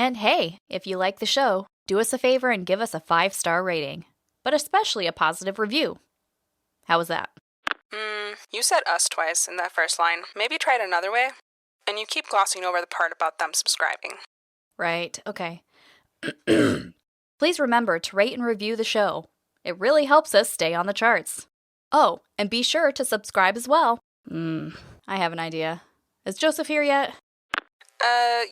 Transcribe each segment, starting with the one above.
And hey, if you like the show, do us a favor and give us a 5-star rating, but especially a positive review. How was that? You said us twice in that first line. Maybe try it another way. And you keep glossing over the part about them subscribing. Right, okay. Please remember to rate and review the show. It really helps us stay on the charts. Oh, and be sure to subscribe as well. I have an idea. Is Joseph here yet?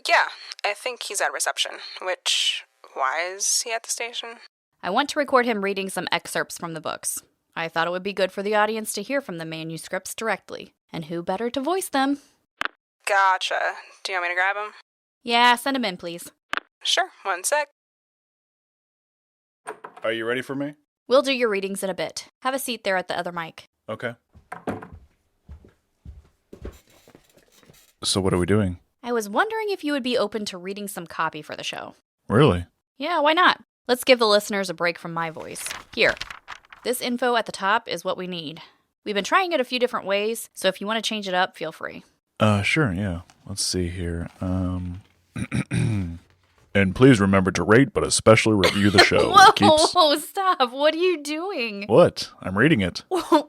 Yeah. I think he's at reception. Why is he at the station? I want to record him reading some excerpts from the books. I thought it would be good for the audience to hear from the manuscripts directly. And who better to voice them? Gotcha. Do you want me to grab him? Yeah, send him in, please. Sure, 1 sec. Are you ready for me? We'll do your readings in a bit. Have a seat there at the other mic. Okay. So what are we doing? I was wondering if you would be open to reading some copy for the show. Really? Yeah, why not? Let's give the listeners a break from my voice. Here. This info at the top is what we need. We've been trying it a few different ways, so if you want to change it up, feel free. Sure, yeah. Let's see here. And please remember to rate, but especially review the show. Whoa, stop. What are you doing? What? I'm reading it.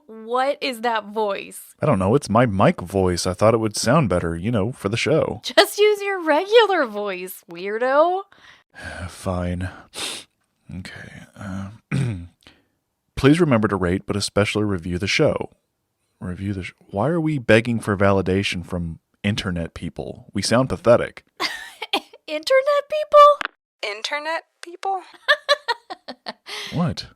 What is that voice? I don't know. It's my mic voice. I thought it would sound better, for the show. Just use your regular voice, weirdo. Fine. Okay. Please remember to rate, but especially review the show. Why are we begging for validation from internet people? We sound pathetic. Internet people? Internet people? What?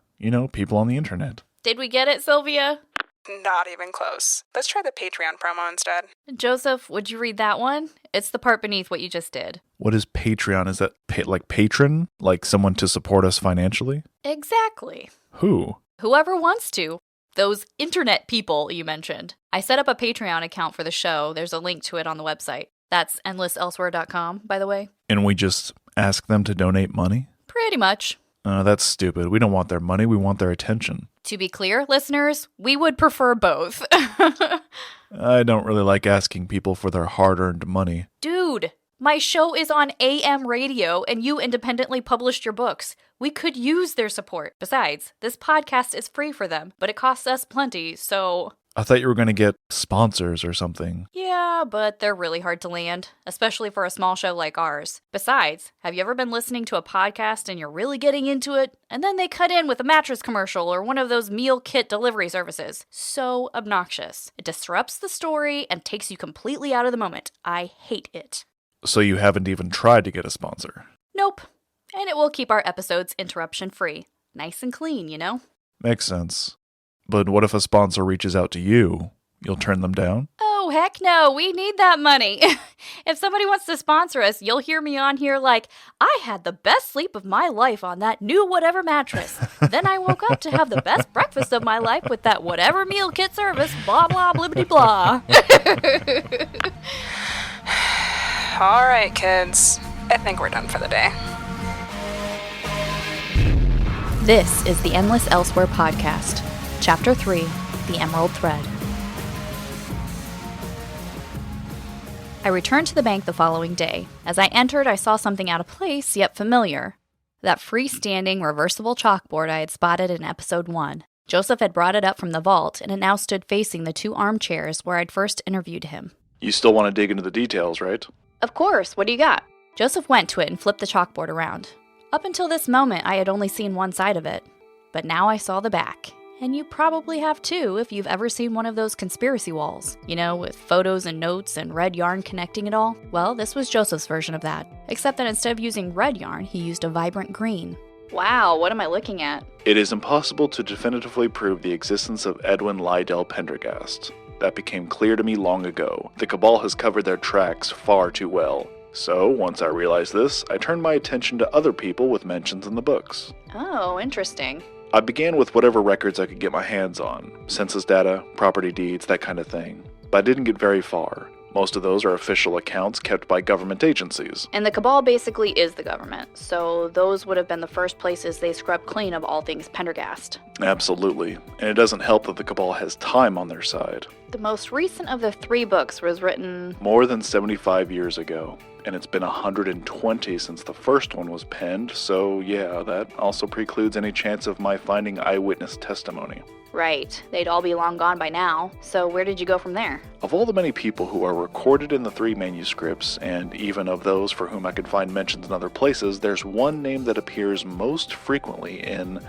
People on the internet. Did we get it, Sylvia? Not even close. Let's try the Patreon promo instead. Joseph, would you read that one? It's the part beneath what you just did. What is Patreon? Is that like patron? Like someone to support us financially? Exactly. Who? Whoever wants to. Those internet people you mentioned. I set up a Patreon account for the show. There's a link to it on the website. That's endlesselsewhere.com, by the way. And we just ask them to donate money? Pretty much. That's stupid. We don't want their money. We want their attention. To be clear, listeners, we would prefer both. I don't really like asking people for their hard-earned money. Dude, my show is on AM radio and you independently published your books. We could use their support. Besides, this podcast is free for them, but it costs us plenty, so... I thought you were going to get sponsors or something. Yeah, but they're really hard to land, especially for a small show like ours. Besides, have you ever been listening to a podcast and you're really getting into it, and then they cut in with a mattress commercial or one of those meal kit delivery services? So obnoxious. It disrupts the story and takes you completely out of the moment. I hate it. So you haven't even tried to get a sponsor? Nope. And it will keep our episodes interruption-free. Nice and clean, Makes sense. But what if a sponsor reaches out to you? You'll turn them down? Oh, heck no. We need that money. If somebody wants to sponsor us, you'll hear me on here like, I had the best sleep of my life on that new whatever mattress. Then I woke up to have the best breakfast of my life with that whatever meal kit service, blah, blah, blibbity, blah. All right, kids. I think we're done for the day. This is the Endless Elsewhere podcast. Chapter 3, The Emerald Thread. I returned to the bank the following day. As I entered, I saw something out of place, yet familiar. That freestanding, reversible chalkboard I had spotted in episode 1. Joseph had brought it up from the vault, and it now stood facing the 2 armchairs where I'd first interviewed him. You still want to dig into the details, right? Of course, what do you got? Joseph went to it and flipped the chalkboard around. Up until this moment, I had only seen one side of it. But now I saw the back. And you probably have too if you've ever seen one of those conspiracy walls, with photos and notes and red yarn connecting it all. Well, this was Joseph's version of that, except that instead of using red yarn, he used a vibrant green. Wow, what am I looking at? It is impossible to definitively prove the existence of Edwin Lydell Pendergast. That became clear to me long ago. The Cabal has covered their tracks far too well. So, once I realized this, I turned my attention to other people with mentions in the books. Oh, interesting. I began with whatever records I could get my hands on, census data, property deeds, that kind of thing. But I didn't get very far. Most of those are official accounts kept by government agencies. And the Cabal basically is the government, so those would have been the first places they scrubbed clean of all things Pendergast. Absolutely. And it doesn't help that the Cabal has time on their side. The most recent of the 3 books was written... more than 75 years ago. and it's been 120 since the first one was penned, so yeah, that also precludes any chance of my finding eyewitness testimony. Right, they'd all be long gone by now, so where did you go from there? Of all the many people who are recorded in the 3 manuscripts, and even of those for whom I could find mentions in other places, there's one name that appears most frequently in,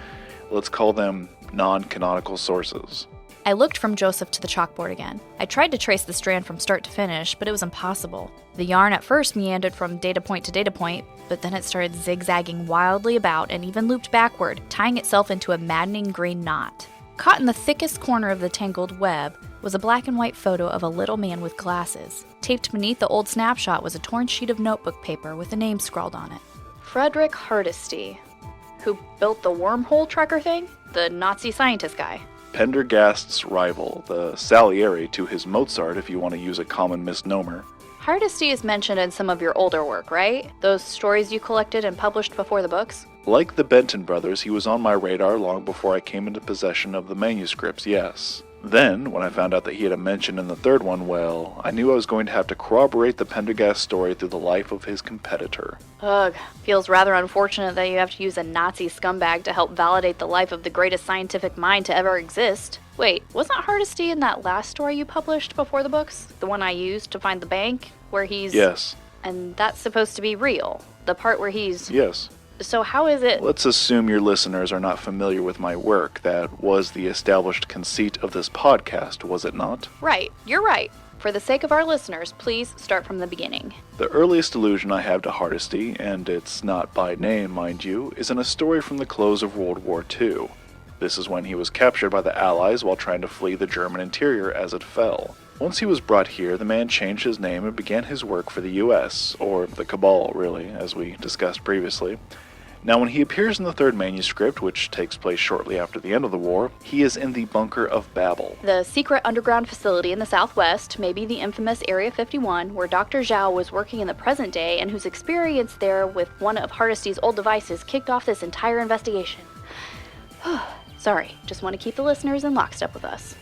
let's call them, non-canonical sources. I looked from Joseph to the chalkboard again. I tried to trace the strand from start to finish, but it was impossible. The yarn at first meandered from data point to data point, but then it started zigzagging wildly about and even looped backward, tying itself into a maddening green knot. Caught in the thickest corner of the tangled web was a black and white photo of a little man with glasses. Taped beneath the old snapshot was a torn sheet of notebook paper with a name scrawled on it. Frederick Hardesty, who built the wormhole tracker thing? The Nazi scientist guy. Pendergast's rival, the Salieri to his Mozart if you want to use a common misnomer. Hardesty is mentioned in some of your older work, right? Those stories you collected and published before the books? Like the Benton brothers, he was on my radar long before I came into possession of the manuscripts, yes. Then, when I found out that he had a mention in the third one, well, I knew I was going to have to corroborate the Pendergast story through the life of his competitor. Ugh, feels rather unfortunate that you have to use a Nazi scumbag to help validate the life of the greatest scientific mind to ever exist. Wait, wasn't Hardesty in that last story you published before the books? The one I used to find the bank, where he's... Yes. And that's supposed to be real? The part where he's... Yes. So how is it... Let's assume your listeners are not familiar with my work. That was the established conceit of this podcast, was it not? Right, you're right. For the sake of our listeners, please start from the beginning. The earliest allusion I have to Hardesty, and it's not by name, mind you, is in a story from the close of World War II. This is when he was captured by the Allies while trying to flee the German interior as it fell. Once he was brought here, the man changed his name and began his work for the U.S., or the Cabal, really, as we discussed previously. Now, when he appears in the third manuscript, which takes place shortly after the end of the war, he is in the Bunker of Babel. The secret underground facility in the southwest, maybe the infamous Area 51, where Dr. Zhao was working in the present day and whose experience there with one of Hardesty's old devices kicked off this entire investigation. Sorry, just want to keep the listeners in lockstep with us.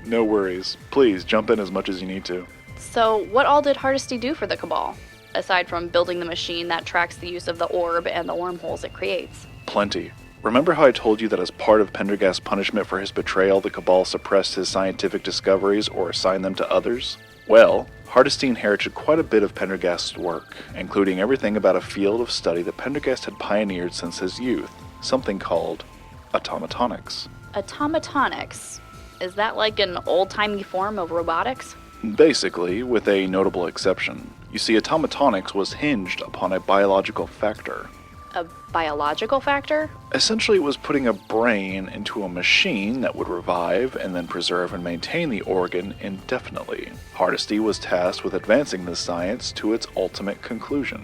No worries. Please, jump in as much as you need to. So, what all did Hardesty do for the Cabal? Aside from building the machine that tracks the use of the orb and the wormholes it creates. Plenty. Remember how I told you that as part of Pendergast's punishment for his betrayal, the Cabal suppressed his scientific discoveries or assigned them to others? Well, Hardesty inherited quite a bit of Pendergast's work, including everything about a field of study that Pendergast had pioneered since his youth, something called automatonics. Automatonics? Is that like an old-timey form of robotics? Basically, with a notable exception. You see, automatonics was hinged upon a biological factor. A biological factor? Essentially, it was putting a brain into a machine that would revive and then preserve and maintain the organ indefinitely. Hardesty was tasked with advancing this science to its ultimate conclusion.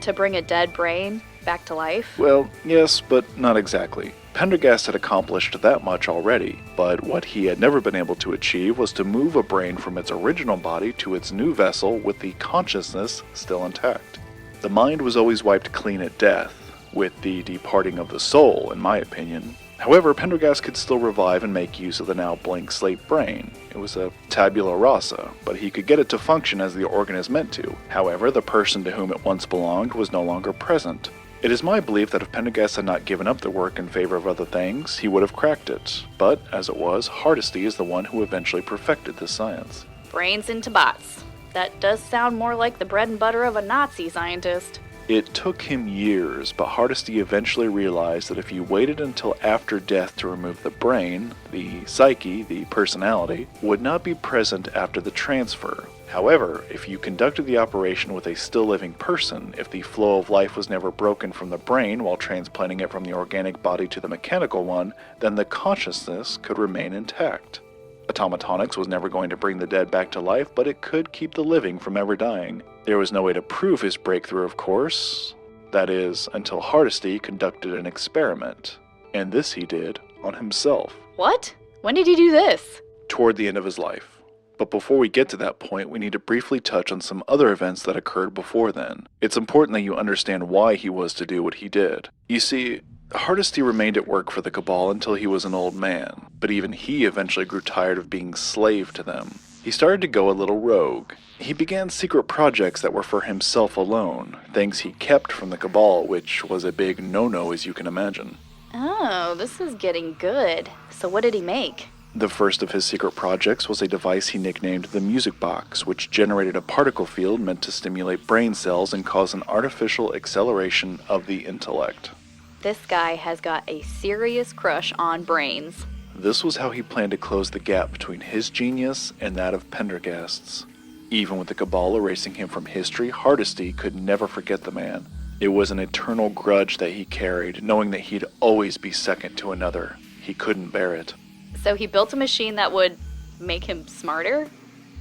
To bring a dead brain back to life? Well, yes, but not exactly. Pendergast had accomplished that much already, but what he had never been able to achieve was to move a brain from its original body to its new vessel with the consciousness still intact. The mind was always wiped clean at death, with the departing of the soul, in my opinion. However, Pendergast could still revive and make use of the now blank slate brain. It was a tabula rasa, but he could get it to function as the organ is meant to. However, the person to whom it once belonged was no longer present. It is my belief that if Pendergast had not given up the work in favor of other things, he would have cracked it. But, as it was, Hardesty is the one who eventually perfected this science. Brains into bots. That does sound more like the bread and butter of a Nazi scientist. It took him years, but Hardesty eventually realized that if you waited until after death to remove the brain, the psyche, the personality, would not be present after the transfer. However, if you conducted the operation with a still living person, if the flow of life was never broken from the brain while transplanting it from the organic body to the mechanical one, then the consciousness could remain intact. Automatonics was never going to bring the dead back to life, but it could keep the living from ever dying. There was no way to prove his breakthrough, of course. That is, until Hardesty conducted an experiment. And this he did on himself. What? When did he do this? Toward the end of his life. But before we get to that point, we need to briefly touch on some other events that occurred before then. It's important that you understand why he was to do what he did. You see, Hardesty remained at work for the Cabal until he was an old man, but even he eventually grew tired of being slave to them. He started to go a little rogue. He began secret projects that were for himself alone, things he kept from the Cabal, which was a big no-no as you can imagine. Oh, this is getting good. So what did he make? The first of his secret projects was a device he nicknamed the Music Box, which generated a particle field meant to stimulate brain cells and cause an artificial acceleration of the intellect. This guy has got a serious crush on brains. This was how he planned to close the gap between his genius and that of Pendergast's. Even with the Cabal erasing him from history, Hardesty could never forget the man. It was an eternal grudge that he carried, knowing that he'd always be second to another. He couldn't bear it. So he built a machine that would make him smarter?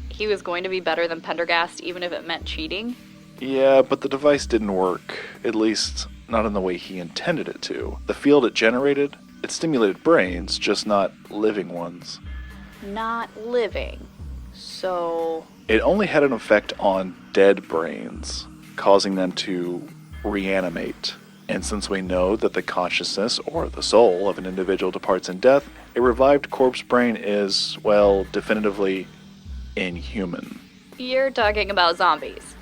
He was going to be better than Pendergast even if it meant cheating? Yeah, but the device didn't work. At least, not in the way he intended it to. The field it generated, it stimulated brains, just not living ones. Not living. So... It only had an effect on dead brains, causing them to reanimate. And since we know that the consciousness, or the soul, of an individual departs in death, a revived corpse brain is, well, definitively inhuman. You're talking about zombies.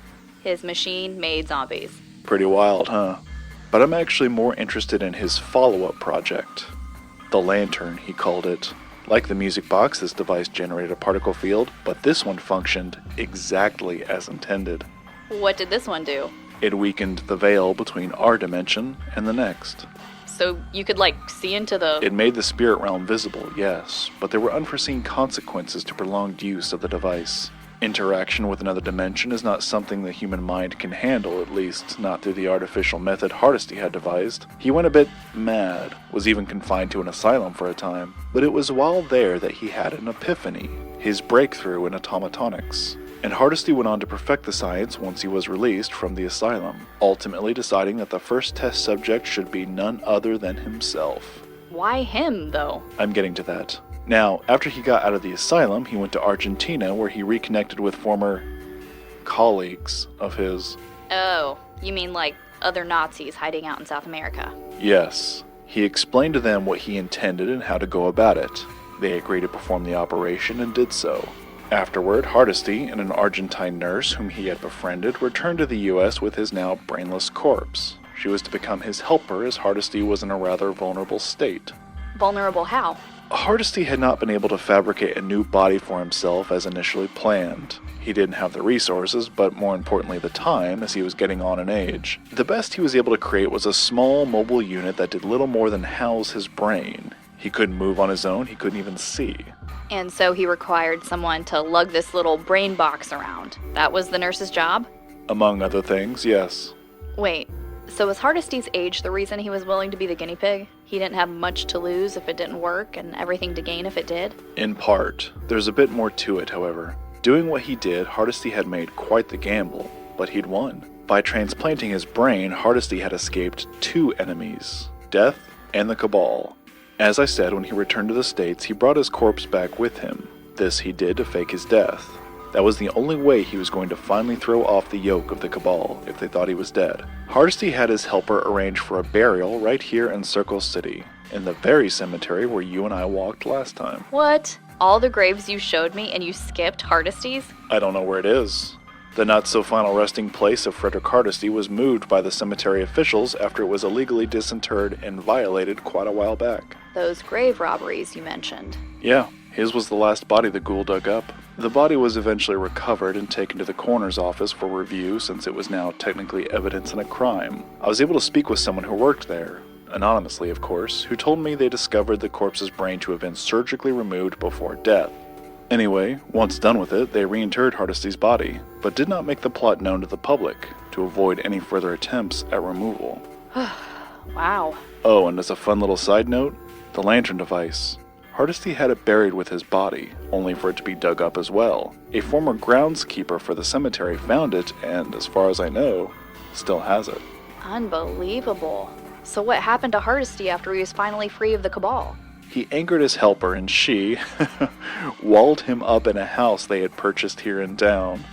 His machine made zombies. Pretty wild, huh? But I'm actually more interested in his follow-up project. The Lantern, he called it. Like the Music Box, this device generated a particle field, but this one functioned exactly as intended. What did this one do? It weakened the veil between our dimension and the next. So you could, see into the... It made the spirit realm visible, yes, but there were unforeseen consequences to prolonged use of the device. Interaction with another dimension is not something the human mind can handle, at least not through the artificial method Hardesty had devised. He went a bit mad, was even confined to an asylum for a time, but it was while there that he had an epiphany, his breakthrough in automatonics. And Hardesty went on to perfect the science once he was released from the asylum, ultimately deciding that the first test subject should be none other than himself. Why him, though? I'm getting to that. Now, after he got out of the asylum, he went to Argentina, where he reconnected with former colleagues of his. Oh, you mean other Nazis hiding out in South America? Yes. He explained to them what he intended and how to go about it. They agreed to perform the operation and did so. Afterward, Hardesty and an Argentine nurse whom he had befriended returned to the U.S. with his now brainless corpse. She was to become his helper as Hardesty was in a rather vulnerable state. Vulnerable how? Hardesty had not been able to fabricate a new body for himself as initially planned. He didn't have the resources, but more importantly the time, as he was getting on in age. The best he was able to create was a small mobile unit that did little more than house his brain. He couldn't move on his own, he couldn't even see. And so he required someone to lug this little brain box around. That was the nurse's job? Among other things, yes. Wait, so was Hardesty's age the reason he was willing to be the guinea pig? He didn't have much to lose if it didn't work, and everything to gain if it did? In part. There's a bit more to it, however. Doing what he did, Hardesty had made quite the gamble, but he'd won. By transplanting his brain, Hardesty had escaped two enemies, death and the Cabal. As I said, when he returned to the States, he brought his corpse back with him. This he did to fake his death. That was the only way he was going to finally throw off the yoke of the Cabal if they thought he was dead. Hardesty had his helper arrange for a burial right here in Circle City, in the very cemetery where you and I walked last time. What? All the graves you showed me and you skipped Hardesty's? I don't know where it is. The not-so-final resting place of Frederick Hardesty was moved by the cemetery officials after it was illegally disinterred and violated quite a while back. Those grave robberies you mentioned. Yeah, his was the last body the ghoul dug up. The body was eventually recovered and taken to the coroner's office for review since it was now technically evidence in a crime. I was able to speak with someone who worked there, anonymously of course, who told me they discovered the corpse's brain to have been surgically removed before death. Anyway, once done with it, they reinterred Hardesty's body, but did not make the plot known to the public to avoid any further attempts at removal. Wow. Oh, and as a fun little side note, the lantern device. Hardesty had it buried with his body, only for it to be dug up as well. A former groundskeeper for the cemetery found it, and as far as I know, still has it. Unbelievable. So what happened to Hardesty after he was finally free of the Cabal? He angered his helper, and she walled him up in a house they had purchased here in town.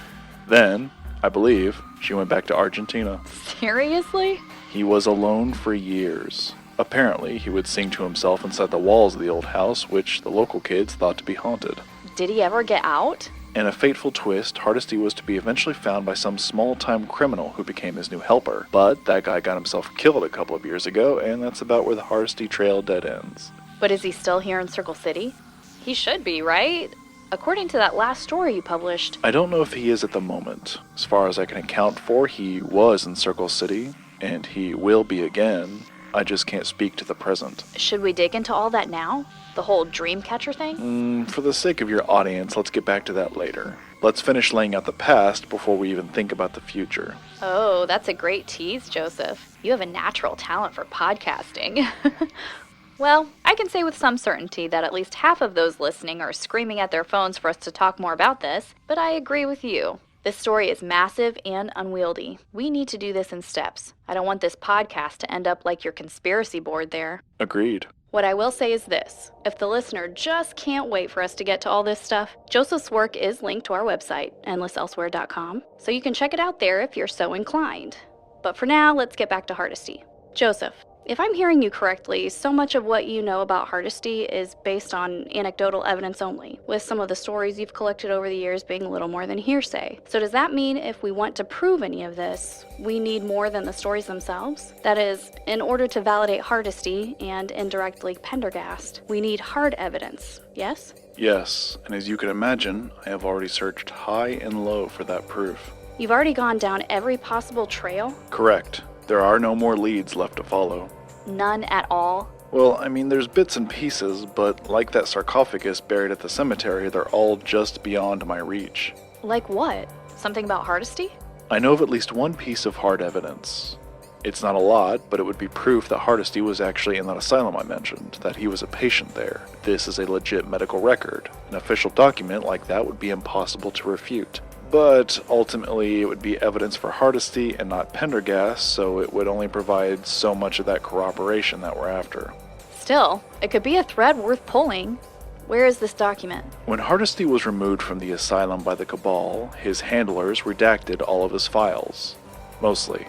Then, I believe, she went back to Argentina. Seriously? He was alone for years. Apparently, he would sing to himself inside the walls of the old house, which the local kids thought to be haunted. Did he ever get out? In a fateful twist, Hardesty was to be eventually found by some small-time criminal who became his new helper. But that guy got himself killed a couple of years ago, and that's about where the Hardesty trail dead ends. But is he still here in Circle City? He should be, right? According to that last story you published. I don't know if he is at the moment. As far as I can account for, he was in Circle City, and he will be again. I just can't speak to the present. Should we dig into all that now? The whole Dreamcatcher thing? For the sake of your audience, let's get back to that later. Let's finish laying out the past before we even think about the future. Oh, that's a great tease, Joseph. You have a natural talent for podcasting. Well, I can say with some certainty that at least half of those listening are screaming at their phones for us to talk more about this, but I agree with you. This story is massive and unwieldy. We need to do this in steps. I don't want this podcast to end up like your conspiracy board there. Agreed. What I will say is this. If the listener just can't wait for us to get to all this stuff, Joseph's work is linked to our website, endlesselsewhere.com, so you can check it out there if you're so inclined. But for now, let's get back to Hardesty. Joseph, if I'm hearing you correctly, so much of what you know about Hardesty is based on anecdotal evidence only, with some of the stories you've collected over the years being little more than hearsay. So does that mean if we want to prove any of this, we need more than the stories themselves? That is, in order to validate Hardesty and indirectly Pendergast, we need hard evidence, yes? Yes, and as you can imagine, I have already searched high and low for that proof. You've already gone down every possible trail? Correct. There are no more leads left to follow. None at all? Well, I mean, there's bits and pieces, but like that sarcophagus buried at the cemetery, they're all just beyond my reach. Like what? Something about Hardesty? I know of at least one piece of hard evidence. It's not a lot, but it would be proof that Hardesty was actually in that asylum I mentioned, that he was a patient there. This is a legit medical record. An official document like that would be impossible to refute. But ultimately, it would be evidence for Hardesty and not Pendergast, so it would only provide so much of that corroboration that we're after. Still, it could be a thread worth pulling. Where is this document? When Hardesty was removed from the asylum by the Cabal, his handlers redacted all of his files. Mostly.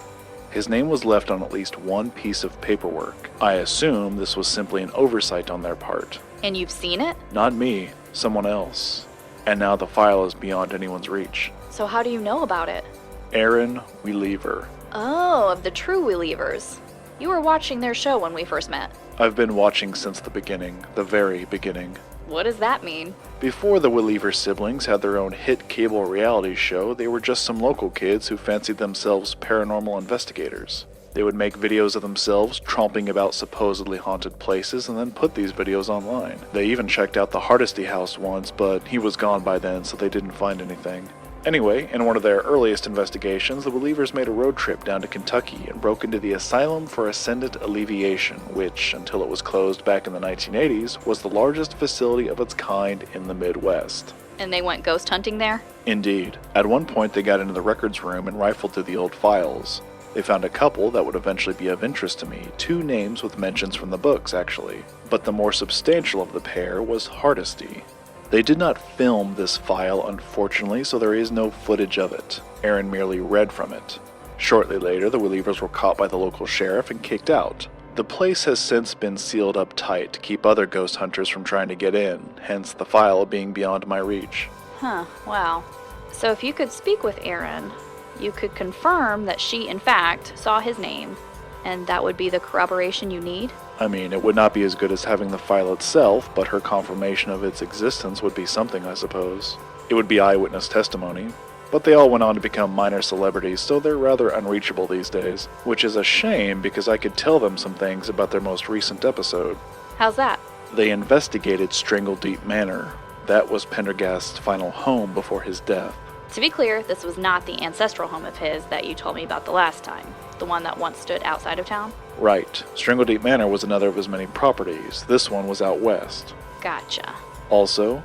His name was left on at least one piece of paperwork. I assume this was simply an oversight on their part. And you've seen it? Not me, someone else. And now the file is beyond anyone's reach. So how do you know about it? Erin Weliever. Oh, of the true Welievers. You were watching their show when we first met. I've been watching since the beginning, the very beginning. What does that mean? Before the Weliever siblings had their own hit cable reality show, they were just some local kids who fancied themselves paranormal investigators. They would make videos of themselves tromping about supposedly haunted places and then put these videos online. They even checked out the Hardesty house once, but he was gone by then, so they didn't find anything. Anyway, in one of their earliest investigations, the Welievers made a road trip down to Kentucky and broke into the Asylum for Ascendant Alleviation, which, until it was closed back in the 1980s, was the largest facility of its kind in the Midwest. And they went ghost hunting there? Indeed. At one point, they got into the records room and rifled through the old files. They found a couple that would eventually be of interest to me, 2 names with mentions from the books, actually. But the more substantial of the pair was Hardesty. They did not film this file, unfortunately, so there is no footage of it. Erin merely read from it. Shortly later, the Welievers were caught by the local sheriff and kicked out. The place has since been sealed up tight to keep other ghost hunters from trying to get in, hence the file being beyond my reach. Huh, wow. So if you could speak with Erin, you could confirm that she, in fact, saw his name, and that would be the corroboration you need? I mean, it would not be as good as having the file itself, but her confirmation of its existence would be something, I suppose. It would be eyewitness testimony. But they all went on to become minor celebrities, so they're rather unreachable these days. Which is a shame, because I could tell them some things about their most recent episode. How's that? They investigated Strangle Deep Manor. That was Pendergast's final home before his death. To be clear, this was not the ancestral home of his that you told me about the last time. The one that once stood outside of town? Right. Strangle Deep Manor was another of his many properties. This one was out west. Gotcha. Also,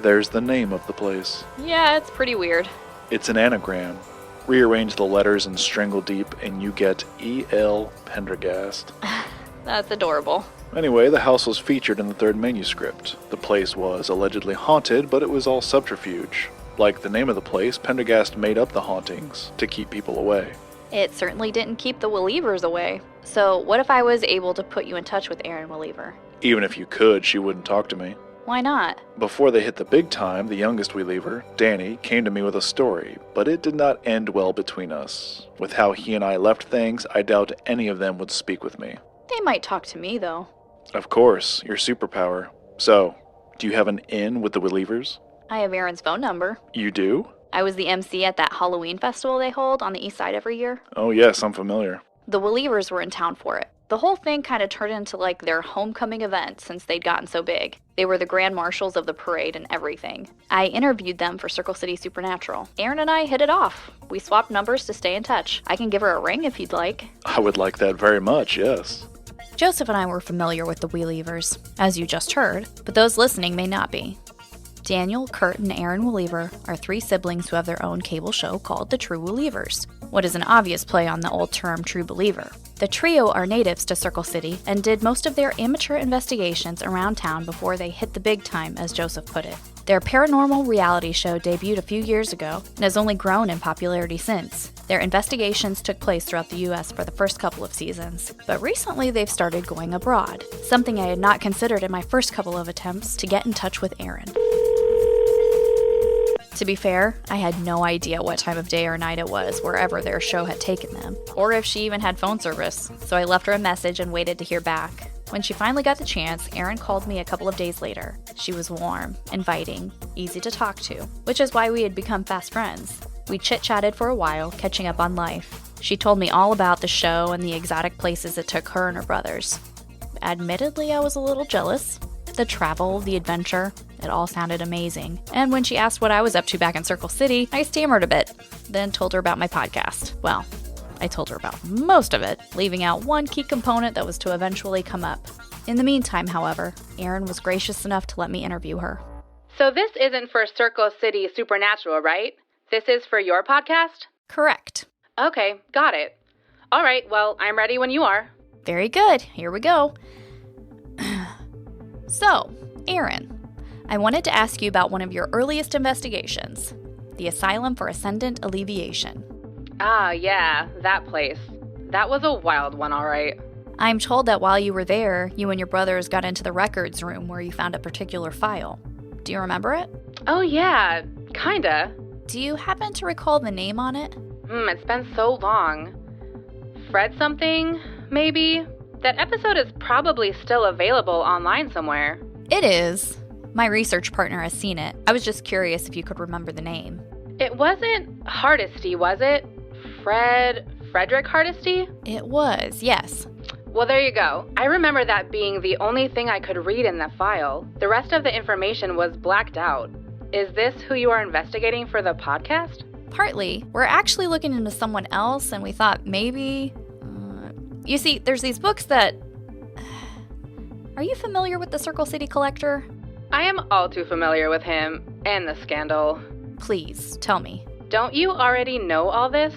there's the name of the place. Yeah, it's pretty weird. It's an anagram. Rearrange the letters in Strangle Deep and you get E.L. Pendergast. That's adorable. Anyway, the house was featured in the 3rd manuscript. The place was allegedly haunted, but it was all subterfuge. Like the name of the place, Pendergast made up the hauntings to keep people away. It certainly didn't keep the Welievers away. So what if I was able to put you in touch with Erin Weliever? Even if you could, she wouldn't talk to me. Why not? Before they hit the big time, the youngest Weliever, Danny, came to me with a story, but it did not end well between us. With how he and I left things, I doubt any of them would speak with me. They might talk to me, though. Of course, your superpower. So, do you have an in with the Welievers? I have Erin's phone number. You do? I was the MC at that Halloween festival they hold on the east side every year. Oh yes, I'm familiar. The Welievers were in town for it. The whole thing kind of turned into like their homecoming event since they'd gotten so big. They were the grand marshals of the parade and everything. I interviewed them for Circle City Supernatural. Erin and I hit it off. We swapped numbers to stay in touch. I can give her a ring if you'd like. I would like that very much, yes. Joseph and I were familiar with the Welievers, as you just heard, but those listening may not be. Daniel, Kurt, and Erin Weliever are 3 siblings who have their own cable show called The True Welievers, what is an obvious play on the old term True Believer. The trio are natives to Circle City and did most of their amateur investigations around town before they hit the big time, as Joseph put it. Their paranormal reality show debuted a few years ago and has only grown in popularity since. Their investigations took place throughout the US for the first couple of seasons, but recently they've started going abroad, something I had not considered in my first couple of attempts to get in touch with Erin. To be fair, I had no idea what time of day or night it was wherever their show had taken them, or if she even had phone service, so I left her a message and waited to hear back. When she finally got the chance, Erin called me a couple of days later. She was warm, inviting, easy to talk to, which is why we had become fast friends. We chit-chatted for a while, catching up on life. She told me all about the show and the exotic places it took her and her brothers. Admittedly, I was a little jealous. The travel, the adventure, it all sounded amazing. And when she asked what I was up to back in Circle City, I stammered a bit, then told her about my podcast. Well, I told her about most of it, leaving out one key component that was to eventually come up. In the meantime, however, Erin was gracious enough to let me interview her. So this isn't for Circle City Supernatural, right? This is for your podcast? Correct. Okay, got it. All right, well, I'm ready when you are. Very good. Here we go. So, Erin, I wanted to ask you about one of your earliest investigations, the Asylum for Ascendant Alleviation. Ah, yeah, that place. That was a wild one, all right. I'm told that while you were there, you and your brothers got into the records room where you found a particular file. Do you remember it? Oh, yeah, kinda. Do you happen to recall the name on it? It's been so long. Fred something, maybe? That episode is probably still available online somewhere. It is. My research partner has seen it. I was just curious if you could remember the name. It wasn't Hardesty, was it? Frederick Hardesty? It was, yes. Well, there you go. I remember that being the only thing I could read in the file. The rest of the information was blacked out. Is this who you are investigating for the podcast? Partly. We're actually looking into someone else, and we thought maybe... You see, there's these books that... Are you familiar with the Circle City Collector? I am all too familiar with him and the scandal. Please, tell me. Don't you already know all this?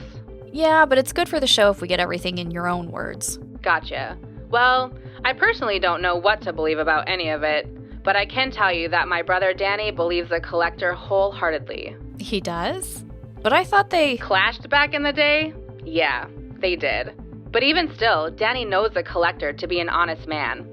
Yeah, but it's good for the show if we get everything in your own words. Gotcha. Well, I personally don't know what to believe about any of it, but I can tell you that my brother Danny believes the Collector wholeheartedly. He does? But I thought they... Clashed back in the day? Yeah, they did. But even still, Danny knows the Collector to be an honest man.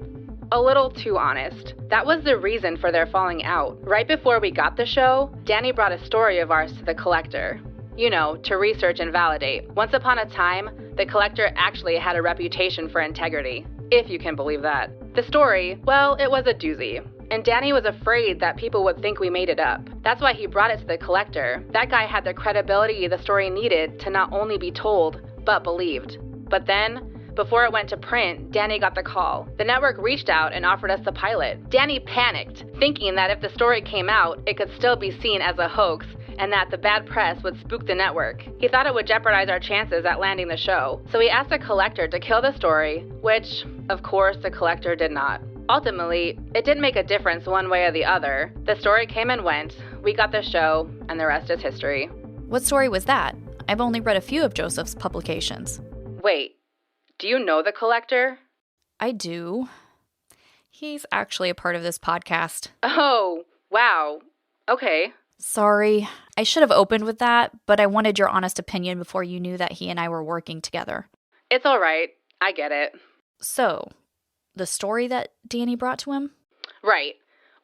A little too honest. That was the reason for their falling out. Right before we got the show, Danny brought a story of ours to the Collector. You know, to research and validate. Once upon a time, the Collector actually had a reputation for integrity, if you can believe that. The story, well, it was a doozy. And Danny was afraid that people would think we made it up. That's why he brought it to the Collector. That guy had the credibility the story needed to not only be told, but believed. But then, before it went to print, Danny got the call. The network reached out and offered us the pilot. Danny panicked, thinking that if the story came out, it could still be seen as a hoax and that the bad press would spook the network. He thought it would jeopardize our chances at landing the show. So he asked the Collector to kill the story, which, of course, the Collector did not. Ultimately, it didn't make a difference one way or the other. The story came and went, we got the show, and the rest is history. What story was that? I've only read a few of Joseph's publications. Wait, do you know the Collector? I do. He's actually a part of this podcast. Oh, wow. Okay. Sorry, I should have opened with that, but I wanted your honest opinion before you knew that he and I were working together. It's all right. I get it. So, the story that Danny brought to him? Right.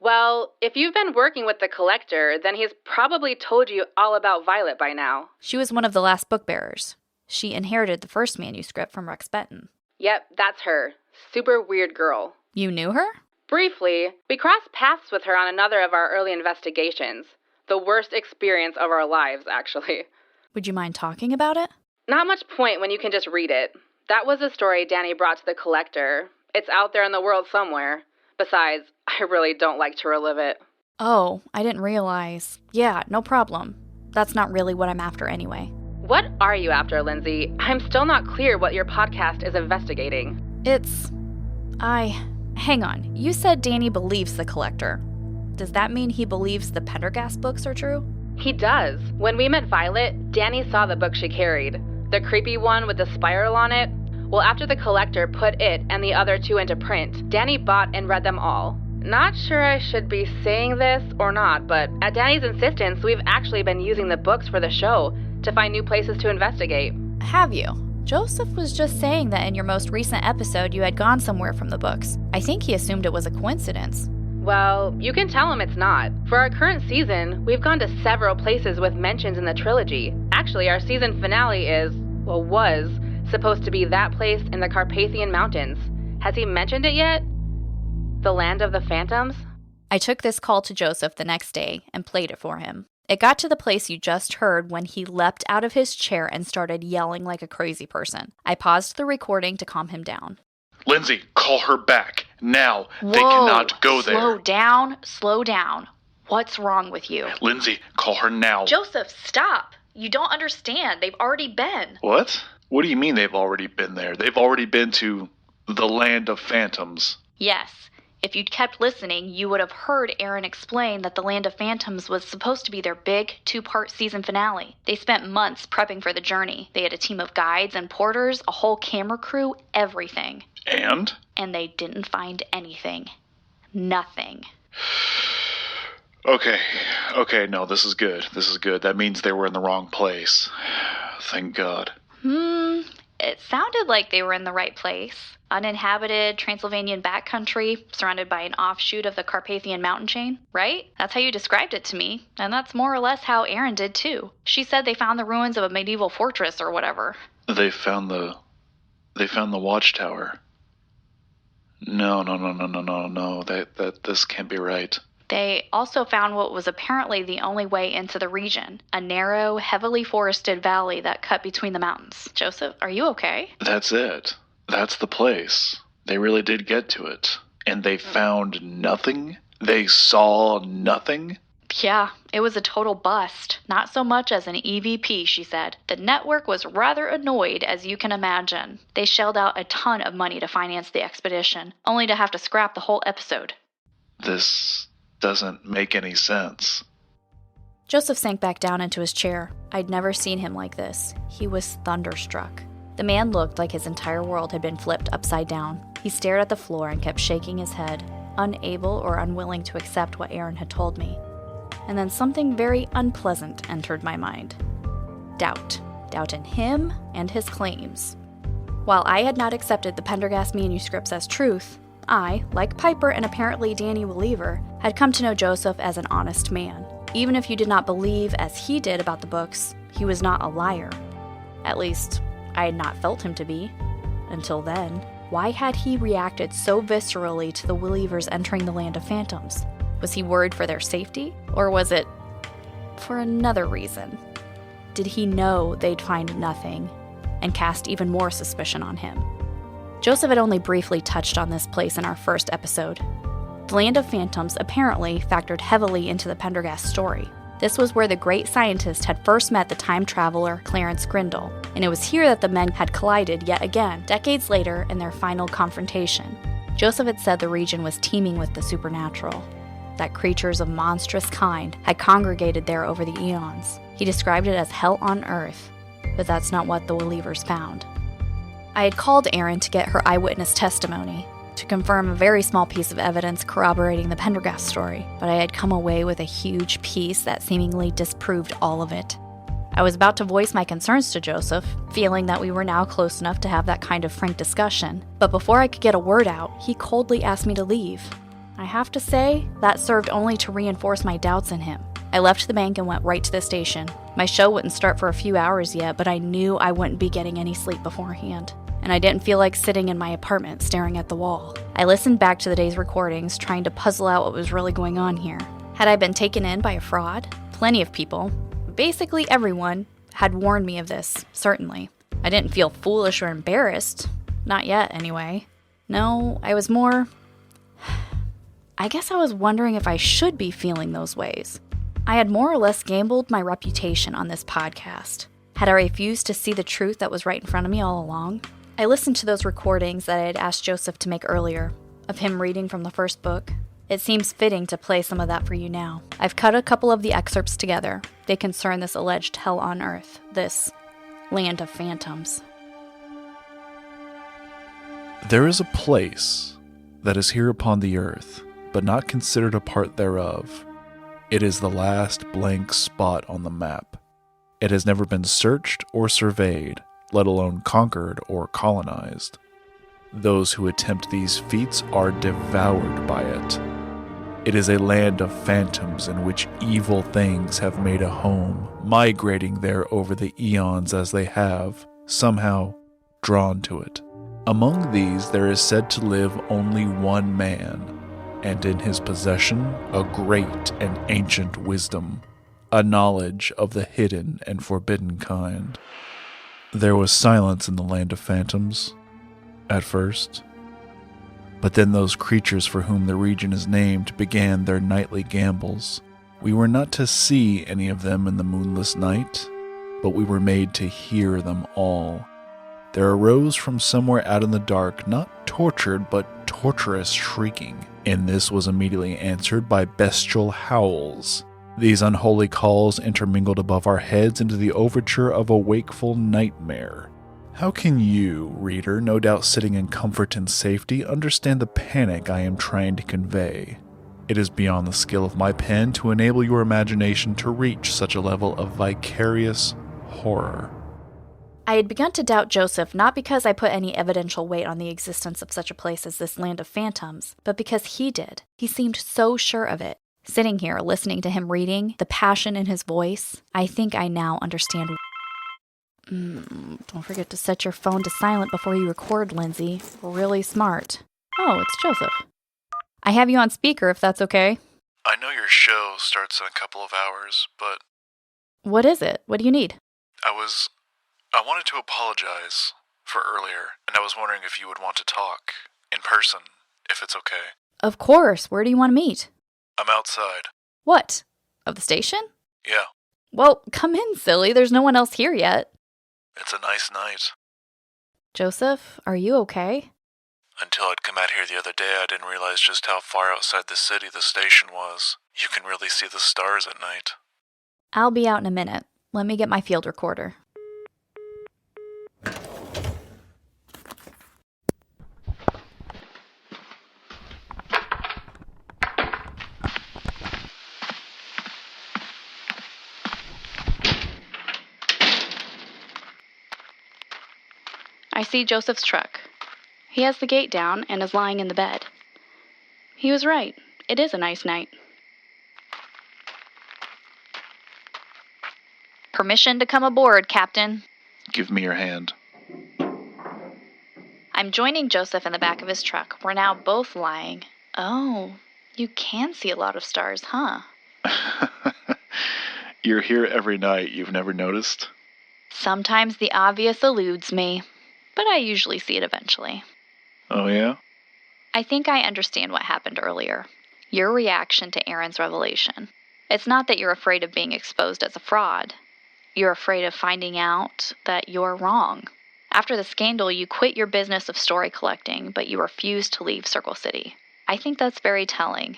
Well, if you've been working with the collector, then he's probably told you all about Violet by now. She was one of the last book bearers. She inherited the first manuscript from Rex Benton. Yep, that's her. Super weird girl. You knew her? Briefly, we crossed paths with her on another of our early investigations. The worst experience of our lives, actually. Would you mind talking about it? Not much point when you can just read it. That was a story Danny brought to the collector. It's out there in the world somewhere. Besides, I really don't like to relive it. Oh, I didn't realize. Yeah, no problem. That's not really what I'm after anyway. What are you after, Lindsay? I'm still not clear what your podcast is investigating. Hang on. You said Danny believes the collector. Does that mean he believes the Pendergast books are true? He does. When we met Violet, Danny saw the book she carried. The creepy one with the spiral on it. Well, after the collector put it and the other two into print, Danny bought and read them all. Not sure I should be saying this or not, but at Danny's insistence, we've actually been using the books for the show to find new places to investigate. Have you? Joseph was just saying that in your most recent episode you had gone somewhere from the books. I think he assumed it was a coincidence. Well, you can tell him it's not. For our current season, we've gone to several places with mentions in the trilogy. Actually, our season finale was supposed to be that place in the Carpathian Mountains. Has he mentioned it yet? The Land of the Phantoms? I took this call to Joseph the next day and played it for him. It got to the place you just heard when he leapt out of his chair and started yelling like a crazy person. I paused the recording to calm him down. Lindsay, call her back. Now. They cannot go there. Slow down. What's wrong with you? Lindsay, call her now. Joseph, stop. You don't understand. They've already been. What? What do you mean they've already been there? They've already been to the Land of Phantoms. Yes. If you'd kept listening, you would have heard Erin explain that the Land of Phantoms was supposed to be their big 2-part season finale. They spent months prepping for the journey. They had a team of guides and porters, a whole camera crew, everything. And? And they didn't find anything. Nothing. Okay, no, this is good. That means they were in the wrong place. Thank God. It sounded like they were in the right place. Uninhabited Transylvanian backcountry, surrounded by an offshoot of the Carpathian mountain chain, right? That's how you described it to me, and that's more or less how Erin did too. She said they found the ruins of a medieval fortress or whatever. They found the watchtower. No. This can't be right. They also found what was apparently the only way into the region, a narrow, heavily forested valley that cut between the mountains. Joseph, are you okay? That's it. That's the place. They really did get to it. And they found nothing? They saw nothing? Yeah, it was a total bust. Not so much as an EVP, she said. The network was rather annoyed, as you can imagine. They shelled out a ton of money to finance the expedition, only to have to scrap the whole episode. This doesn't make any sense. Joseph sank back down into his chair. I'd never seen him like this. He was thunderstruck. The man looked like his entire world had been flipped upside down. He stared at the floor and kept shaking his head, unable or unwilling to accept what Erin had told me. And then something very unpleasant entered my mind. Doubt. Doubt in him and his claims. While I had not accepted the Pendergast manuscripts as truth, I, like Piper and apparently Danny Weliever, had come to know Joseph as an honest man. Even if you did not believe as he did about the books, he was not a liar. At least, I had not felt him to be. Until then, why had he reacted so viscerally to the Welievers entering the Land of Phantoms? Was he worried for their safety? Or was it for another reason? Did he know they'd find nothing and cast even more suspicion on him? Joseph had only briefly touched on this place in our first episode. The Land of Phantoms apparently factored heavily into the Pendergast story. This was where the great scientist had first met the time traveler Clarence Grindle, and it was here that the men had collided yet again, decades later in their final confrontation. Joseph had said the region was teeming with the supernatural, that creatures of monstrous kind had congregated there over the eons. He described it as hell on earth, but that's not what the Welievers found. I had called Erin to get her eyewitness testimony, to confirm a very small piece of evidence corroborating the Pendergast story, but I had come away with a huge piece that seemingly disproved all of it. I was about to voice my concerns to Joseph, feeling that we were now close enough to have that kind of frank discussion, but before I could get a word out, he coldly asked me to leave. I have to say, that served only to reinforce my doubts in him. I left the bank and went right to the station. My show wouldn't start for a few hours yet, but I knew I wouldn't be getting any sleep beforehand. And I didn't feel like sitting in my apartment staring at the wall. I listened back to the day's recordings, trying to puzzle out what was really going on here. Had I been taken in by a fraud? Plenty of people, basically everyone, had warned me of this, certainly. I didn't feel foolish or embarrassed. Not yet, anyway. No, I was more... I guess I was wondering if I should be feeling those ways. I had more or less gambled my reputation on this podcast. Had I refused to see the truth that was right in front of me all along? I listened to those recordings that I had asked Joseph to make earlier, of him reading from the first book. It seems fitting to play some of that for you now. I've cut a couple of the excerpts together. They concern this alleged hell on earth, this land of phantoms. There is a place that is here upon the earth, but not considered a part thereof. It is the last blank spot on the map. It has never been searched or surveyed, let alone conquered or colonized. Those who attempt these feats are devoured by it. It is a land of phantoms in which evil things have made a home, migrating there over the eons as they have, somehow, drawn to it. Among these there is said to live only one man, and in his possession a great and ancient wisdom, a knowledge of the hidden and forbidden kind. There was silence in the land of phantoms, at first. But then those creatures for whom the region is named began their nightly gambols. We were not to see any of them in the moonless night, but we were made to hear them all. There arose from somewhere out in the dark, not tortured, but torturous shrieking, and this was immediately answered by bestial howls. These unholy calls intermingled above our heads into the overture of a wakeful nightmare. How can you, reader, no doubt sitting in comfort and safety, understand the panic I am trying to convey? It is beyond the skill of my pen to enable your imagination to reach such a level of vicarious horror. I had begun to doubt Joseph not because I put any evidential weight on the existence of such a place as this land of phantoms, but because he did. He seemed so sure of it. Sitting here, listening to him reading, the passion in his voice, I think I now understand. Don't forget to set your phone to silent before you record, Lindsay. Really smart. Oh, it's Joseph. I have you on speaker if that's okay. I know your show starts in a couple of hours, but... What is it? What do you need? I wanted to apologize for earlier, and I was wondering if you would want to talk in person, if it's okay. Of course. Where do you want to meet? I'm outside. What? Of the station? Yeah. Well, come in, silly. There's no one else here yet. It's a nice night. Joseph, are you okay? Until I'd come out here the other day, I didn't realize just how far outside the city the station was. You can really see the stars at night. I'll be out in a minute. Let me get my field recorder. I see Joseph's truck. He has the gate down and is lying in the bed. He was right. It is a nice night. Permission to come aboard, Captain. Give me your hand. I'm joining Joseph in the back of his truck. We're now both lying. Oh, you can see a lot of stars, huh? You're here every night. You've never noticed? Sometimes the obvious eludes me, but I usually see it eventually. Oh, yeah? I think I understand what happened earlier. Your reaction to Erin's revelation. It's not that you're afraid of being exposed as a fraud. You're afraid of finding out that you're wrong. After the scandal, you quit your business of story collecting, but you refused to leave Circle City. I think that's very telling.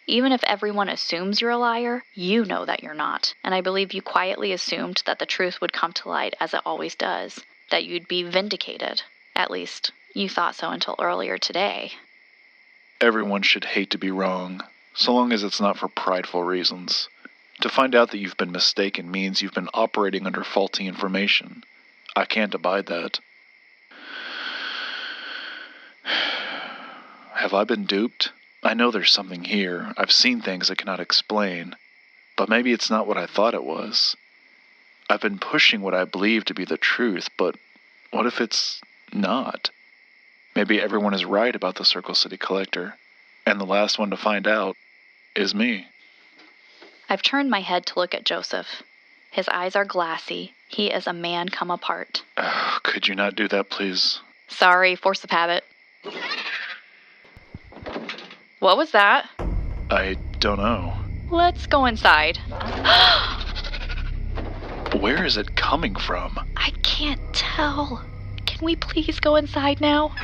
Even if everyone assumes you're a liar, you know that you're not. And I believe you quietly assumed that the truth would come to light as it always does. That you'd be vindicated. At least, you thought so until earlier today. Everyone should hate to be wrong, so long as it's not for prideful reasons. To find out that you've been mistaken means you've been operating under faulty information. I can't abide that. Have I been duped? I know there's something here. I've seen things I cannot explain. But maybe it's not what I thought it was. I've been pushing what I believe to be the truth, but what if it's not? Maybe everyone is right about the Circle City Collector, and the last one to find out is me. I've turned my head to look at Joseph. His eyes are glassy. He is a man come apart. Could you not do that, please? Sorry, force of habit. What was that? I don't know. Let's go inside. Where is it coming from? I can't tell. Can we please go inside now?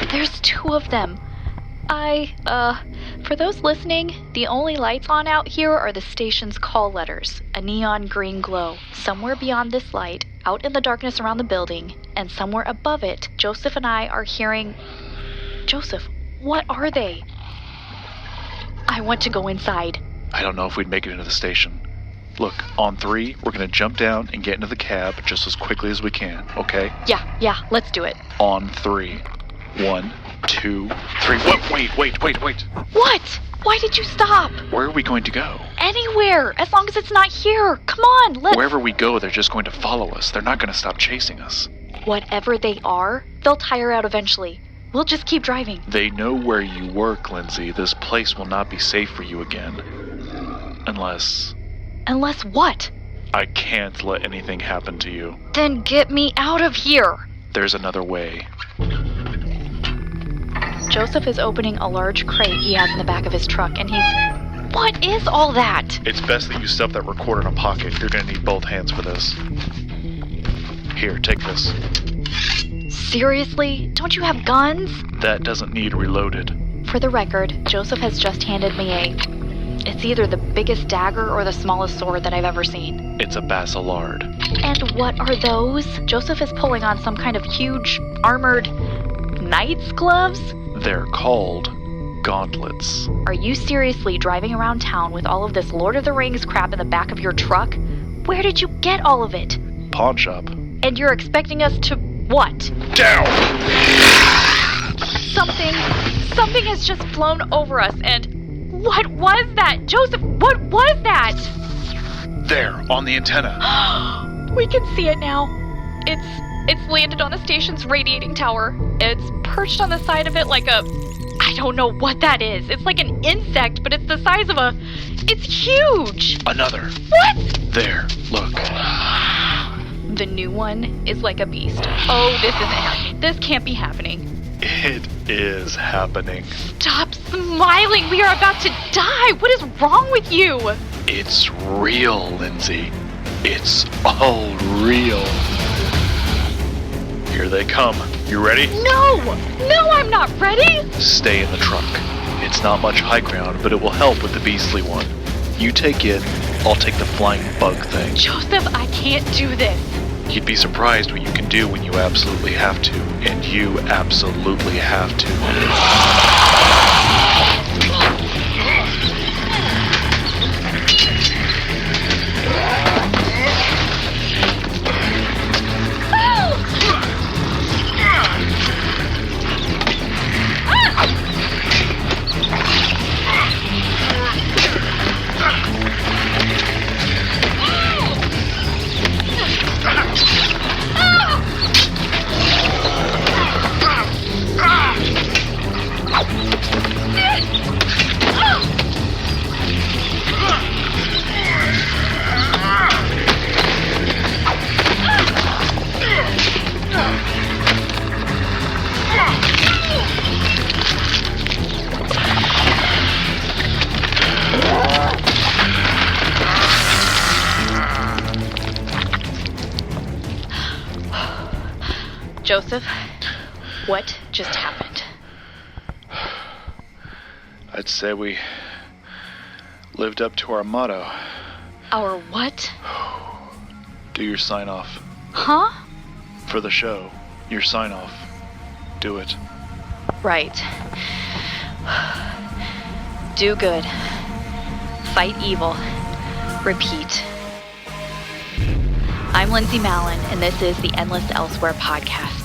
There's 2 of them. For those listening, the only lights on out here are the station's call letters, a neon green glow. Somewhere beyond this light, out in the darkness around the building, and somewhere above it, Joseph and I are hearing... Joseph, what are they? I want to go inside. I don't know if we'd make it into the station. Look, on 3, we're gonna jump down and get into the cab just as quickly as we can, okay? Yeah, let's do it. On 3. 1, 2, 3. Wait. What? Why did you stop? Where are we going to go? Anywhere, as long as it's not here. Come on, let's... Wherever we go, they're just going to follow us. They're not going to stop chasing us. Whatever they are, they'll tire out eventually. We'll just keep driving. They know where you work, Lindsay. This place will not be safe for you again. Unless what? I can't let anything happen to you. Then get me out of here. There's another way. Joseph is opening a large crate he has in the back of his truck, and he's... What is all that? It's best that you stuff that recorder in a pocket. You're going to need both hands for this. Here, take this. Seriously? Don't you have guns? That doesn't need reloaded. For the record, Joseph has just handed me It's either the biggest dagger or the smallest sword that I've ever seen. It's a basilard. And what are those? Joseph is pulling on some kind of huge, armored... knight's gloves? They're called gauntlets. Are you seriously driving around town with all of this Lord of the Rings crap in the back of your truck? Where did you get all of it? Pawn shop. And you're expecting us to what? Down! Something has just flown over us, and what was that? Joseph, what was that? There, on the antenna. We can see it now. It's landed on the station's radiating tower. It's perched on the side of it like a... I don't know what that is. It's like an insect, but it's the size of a... It's huge! Another. What? There, look. The new one is like a beast. Oh, this isn't happening. This can't be happening. It is happening. Stop smiling! We are about to die! What is wrong with you? It's real, Lindsay. It's all real. Here they come. You ready? No, I'm not ready. Stay in the truck. It's not much high ground, but it will help with the beastly one. You take it, I'll take the flying bug thing. Joseph, I can't do this. You'd be surprised what you can do when you absolutely have to. And you absolutely have to. Joseph, what just happened? I'd say we lived up to our motto. Our what? Do your sign-off. Huh? For the show, your sign-off. Do it. Right. Do good. Fight evil. Repeat. I'm Lindsay Mallyn, and this is the Endless Elsewhere podcast.